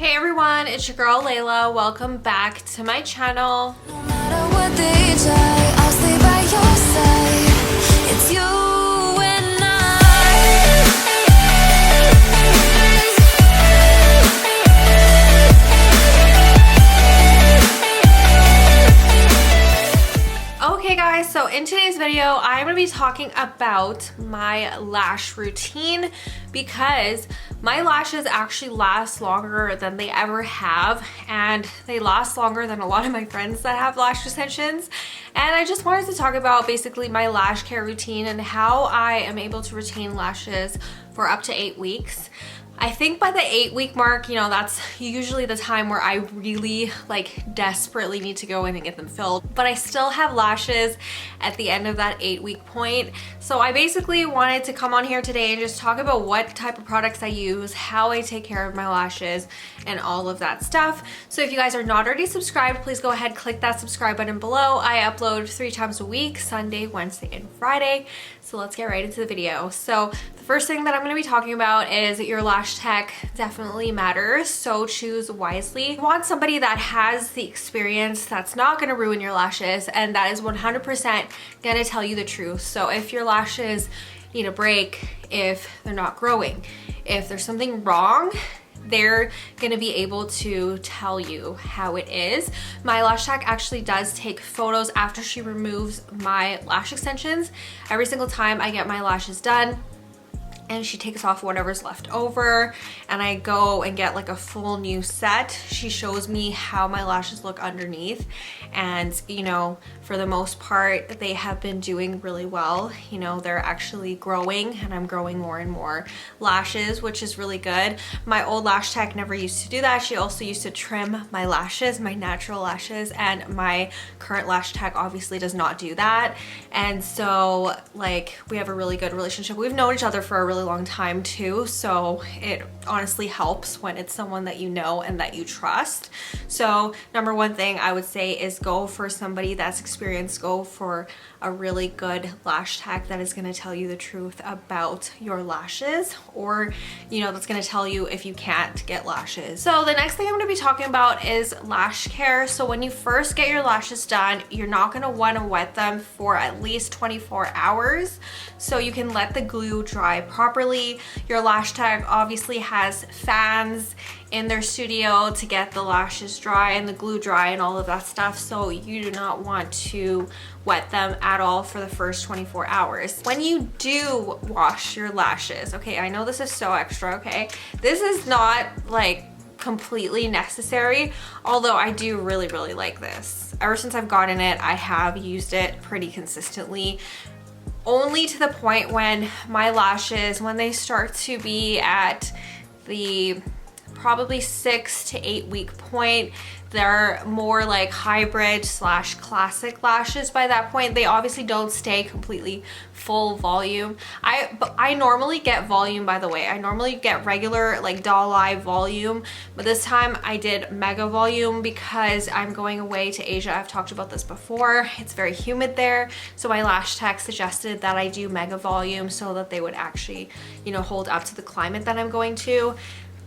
Hey everyone, it's your girl Layla. Welcome back to my channel. No matter what they try, I'll stay by your side. It's you and Okay guys, so in today's video, I'm going to be talking about my lash routine because my lashes actually last longer than they ever have, and they last longer than a lot of my friends that have lash extensions. And I just wanted to talk about basically my lash care routine and how I am able to retain lashes for up to 8 weeks. I think by the 8-week mark, you know, that's usually the time where I really desperately need to go in and get them filled. But I still have lashes at the end of that 8-week point. So I basically wanted to come on here today and just talk about what type of products I use, how I take care of my lashes, and all of that stuff. So if you guys are not already subscribed, please go ahead, click that subscribe button below. I upload 3 times a week, Sunday, Wednesday, and Friday. So let's get right into the video. So the first thing that I'm going to be talking about is your lash tech definitely matters, so choose wisely. You want somebody that has the experience, that's not going to ruin your lashes, and that is 100% going to tell you the truth. So if your lashes need a break, if they're not growing, if there's something wrong, they're gonna be able to tell you how it is. My lash tech actually does take photos after she removes my lash extensions. Every single time I get my lashes done, and she takes off whatever's left over, and I go and get like a full new set. She shows me how my lashes look underneath, and you know, for the most part they have been doing really well. You know, they're actually growing, and I'm growing more and more lashes, which is really good. My old lash tech never used to do that. She also used to trim my lashes, my natural lashes, and my current lash tech obviously does not do that. And so like, we have a really good relationship. We've known each other for a really long time too, so it honestly helps when it's someone that you know and that you trust. So number one thing I would say is go for somebody that's experienced. Go for a really good lash tech that is going to tell you the truth about your lashes, or you know, that's going to tell you if you can't get lashes. So the next thing I'm going to be talking about is lash care. So when you first get your lashes done, you're not going to want to wet them for at least 24 hours so you can let the glue dry properly. Your lash tech obviously has fans in their studio to get the lashes dry and the glue dry and all of that stuff, so you do not want to wet them at all for the first 24 hours. When you do wash your lashes, okay, I know this is so extra, okay, this is not like completely necessary, although I do really like this. Ever since I've gotten it, I have used it pretty consistently, only to the point when my lashes, when they start to be at the probably 6 to 8 week point, they're more like hybrid slash classic lashes by that point. They obviously don't stay completely full volume. I normally get volume, by the way. I normally get regular like doll eye volume, but this time I did mega volume because I'm going away to Asia. I've talked about this before. It's very humid there, so my lash tech suggested that I do mega volume so that they would actually, you know, hold up to the climate that I'm going to.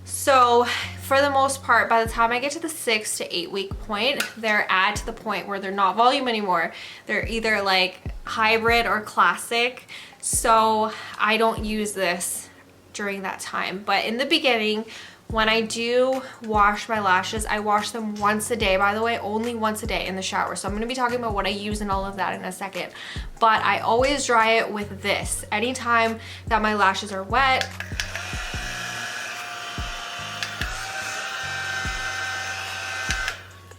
So for the most part, by the time I get to the 6 to 8 week point, they're at the point where they're not volume anymore. They're either like hybrid or classic. So I don't use this during that time. But in the beginning, when I do wash my lashes, I wash them once a day, by the way, only once a day in the shower. So I'm gonna be talking about what I use and all of that in a second. But I always dry it with this. Anytime that my lashes are wet,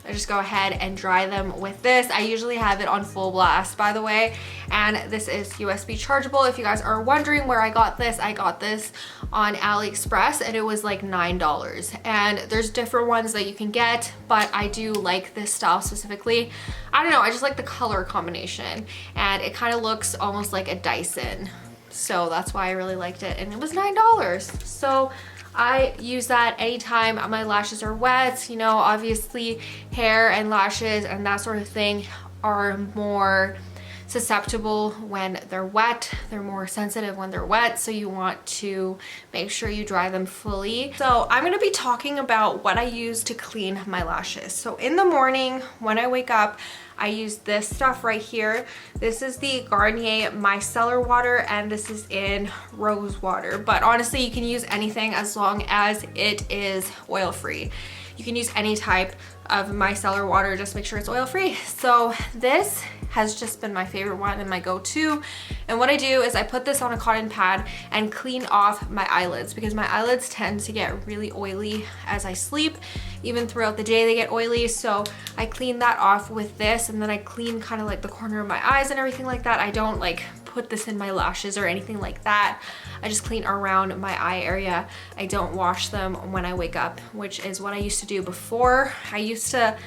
I just go ahead and dry them with this. I usually have it on full blast, by the way, and this is USB chargeable. If you guys are wondering where I got this on AliExpress, and it was like $9. And there's different ones that you can get, but I do like this style specifically. I don't know, I just like the color combination, and it kind of looks almost like a Dyson. So that's why I really liked it, and it was $9. So I use that anytime my lashes are wet. You know, obviously hair and lashes and that sort of thing are more susceptible when they're wet. They're more sensitive when they're wet, so you want to make sure you dry them fully. So I'm gonna be talking about what I use to clean my lashes. So in the morning when I wake up, I use this stuff right here. This is the Garnier Micellar Water, and this is in rose water. But honestly, you can use anything as long as it is oil-free. You can use any type of micellar water, just make sure it's oil-free. So this has just been my favorite one and my go-to. And what I do is I put this on a cotton pad and clean off my eyelids, because my eyelids tend to get really oily as I sleep. Even throughout the day they get oily, so I clean that off with this, and then I clean kind of like the corner of my eyes and everything like that. I don't like put this in my lashes or anything like that. I just clean around my eye area. I don't wash them when I wake up, which is what I used to do before. I used to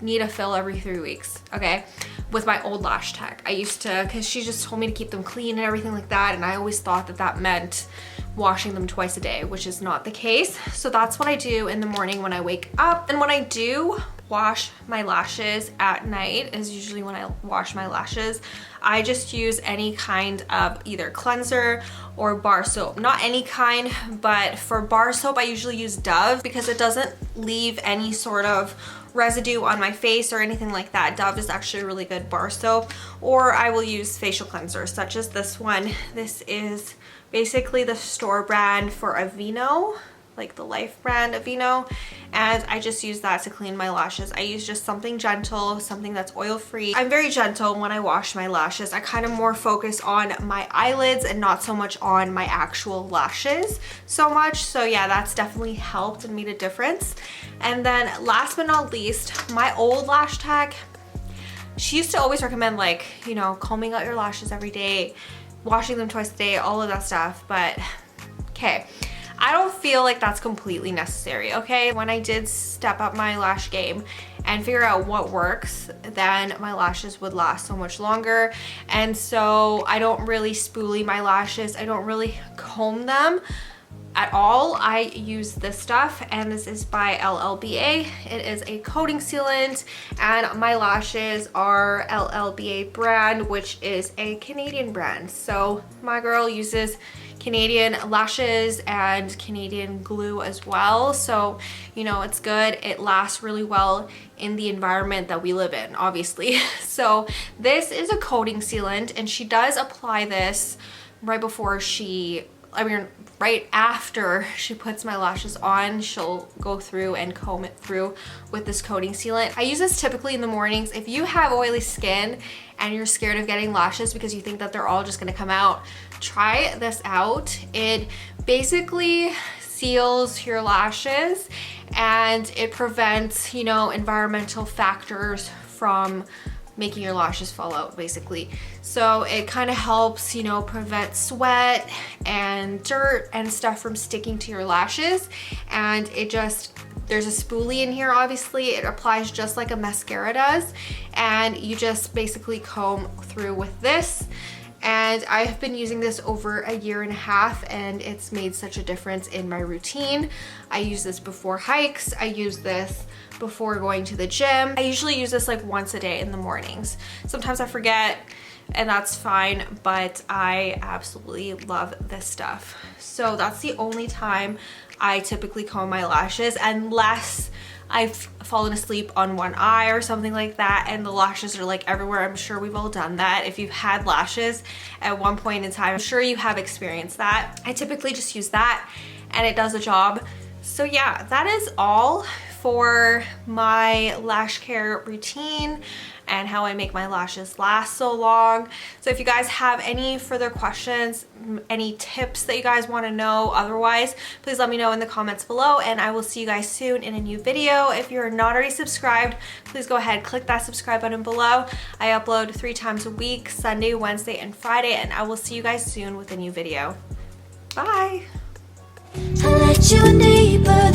need a fill every 3 weeks, okay? With my old lash tech. I used to, because she just told me to keep them clean and everything like that, and I always thought that that meant washing them twice a day, which is not the case. So that's what I do in the morning when I wake up. And when I do wash my lashes at night is usually when I wash my lashes. I just use any kind of either cleanser or bar soap. Not any kind, but for bar soap I usually use Dove because it doesn't leave any sort of residue on my face or anything like that. Dove is actually a really good bar soap. Or I will use facial cleansers such as this one. This is basically the store brand for Aveeno, like the Life brand Aveeno, and I just use that to clean my lashes. I use just something gentle, something that's oil-free. I'm very gentle when I wash my lashes. I kind of more focus on my eyelids and not so much on my actual lashes so much. So yeah, that's definitely helped and made a difference. And then last but not least, my old lash tech, she used to always recommend, like, you know, combing out your lashes every day, washing them twice a day, all of that stuff, but okay. I don't feel like that's completely necessary, okay? When I did step up my lash game and figure out what works, then my lashes would last so much longer. And so I don't really spoolie my lashes. I don't really comb them at all. I use this stuff, and this is by LLBA. It is a coating sealant, and my lashes are LLBA brand, which is a Canadian brand. So my girl uses Canadian lashes and Canadian glue as well. So, you know, it's good. It lasts really well in the environment that we live in, obviously. So this is a coating sealant, and she does apply this right before right after she puts my lashes on. She'll go through and comb it through with this coating sealant. I use this typically in the mornings. If you have oily skin and you're scared of getting lashes because you think that they're all just gonna come out, try this out. It basically seals your lashes and it prevents, you know, environmental factors from making your lashes fall out, basically. So it kind of helps, you know, prevent sweat and dirt and stuff from sticking to your lashes. And it just, there's a spoolie in here, obviously. It applies just like a mascara does. And you just basically comb through with this. And I have been using this over 1.5 years, and it's made such a difference in my routine. I use this before hikes. I use this before going to the gym. I usually use this like once a day in the mornings. Sometimes I forget, and that's fine, but I absolutely love this stuff. So that's the only time I typically comb my lashes, unless I've fallen asleep on one eye or something like that and the lashes are like everywhere. I'm sure we've all done that. If you've had lashes at one point in time, I'm sure you have experienced that. I typically just use that and it does the job. So yeah, that is all for my lash care routine and how I make my lashes last so long. So if you guys have any further questions, any tips that you guys want to know otherwise, please let me know in the comments below, and I will see you guys soon in a new video. If you're not already subscribed, please go ahead, click that subscribe button below. I upload 3 times a week, Sunday, Wednesday, and Friday, and I will see you guys soon with a new video. Bye! I let you deeper.